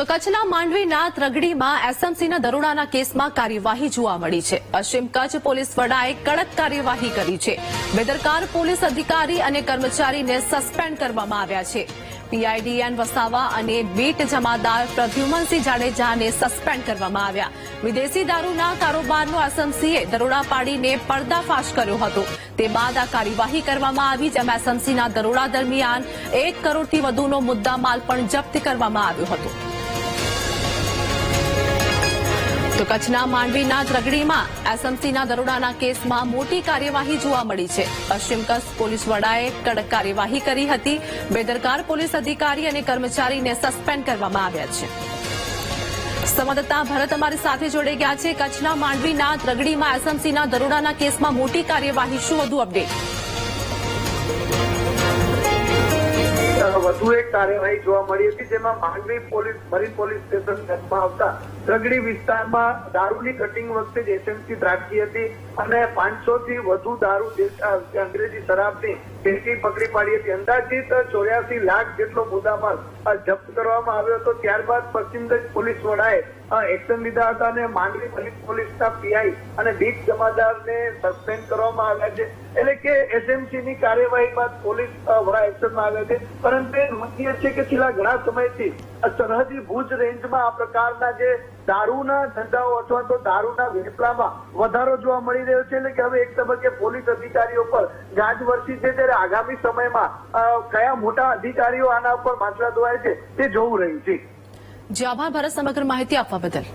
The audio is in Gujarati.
તો કચ્છના માંડવીના ત્રગડીમાં એસએમસીના દરોડાના કેસમાં કાર્યવાહી જોવા મળી છે। પશ્ચિમ કચ્છ પોલીસ વડાએ કડક કાર્યવાહી કરી છે। બેદરકાર પોલીસ અધિકારી અને કર્મચારીને સસ્પેન્ડ કરવામાં આવ્યા છે। પીઆઈડીએન વસાવા અને બીટ જમાદાર પ્રદ્યુમનસિંહ જાડેજાને સસ્પેન્ડ કરવામાં આવ્યા। વિદેશી દારૂના કારોબારનો એસએમસીએ દરોડા પાડીને પર્દાફાશ કર્યો હતો। તે બાદ આ કાર્યવાહી કરવામાં આવી, જેમાં એસએમસીના દરોડા દરમિયાન 1 કરોડથી વધુનો મુદ્દામાલ પણ જપ્ત કરવામાં આવ્યો હતો। તો કચ્છના માંડવીના ત્રગડીમાં એસએમસીના દરોડાના કેસમાં મોટી કાર્યવાહી જોવા મળી છે। પશ્ચિમ કચ્છ પોલીસ વડાએ કડક કાર્યવાહી કરી હતી। બેદરકાર પોલીસ અધિકારી અને કર્મચારીને સસ્પેન્ડ કરવામાં આવ્યા છે। સંવાદદાતા ભરત અમારી સાથે જોડાઈ ગયા છે। કચ્છના માંડવીના ત્રગડીમાં એસએમસીના દરોડાના કેસમાં મોટી કાર્યવાહી, શું વધુ અપડેટ? વધુ એક કાર્યવાહી જોવા મળી હતી, જેમાં Mandvi police marine police station કચ્છમાં આવતા ત્રગડી વિસ્તારમાં દારૂની કટિંગ વખતે જ એસએમસી ત્રાટકી હતી અને 500 થી વધુ દારૂ અંગ્રેજી શરાબની પેટી પકડી પાડી હતી। અંદાજિત 84 લાખ જેટલો મુદ્દામાલ જપ્ત કરવામાં આવ્યો હતો। ત્યારબાદ પશ્ચિમ કચ્છ પોલીસ વડાએ એક્શન લીધા હતા અને માંડવી મરીન પોલીસના પીઆઈ અને બીટ જમાદારને સસ્પેન્ડ કરવામાં આવ્યા છે। એટલે કે એસએમસીની કાર્યવાહી બાદ પોલીસ વડા એક્શનમાં આવ્યા છે। પરંતુ એ નોંધનીય છે કે છેલ્લા ઘણા સમયથી સરહદી ભુજ રેન્જમાં આ પ્રકારના જે દારૂના ધંધાઓ અથવા તો દારૂના વેપલામાં વધારો જોવા મળી રહ્યો છે। એટલે કે હવે એક તબક્કે પોલીસ અધિકારીઓ પર ગાજ વરસી છે, ત્યારે આગામી સમયમાં કયા મોટા અધિકારીઓ આના ઉપર માછલા ધોવાય છે તે જોવું રહ્યું છે। જી આભાર ભરત, સમગ્ર માહિતી આપવા બદલ।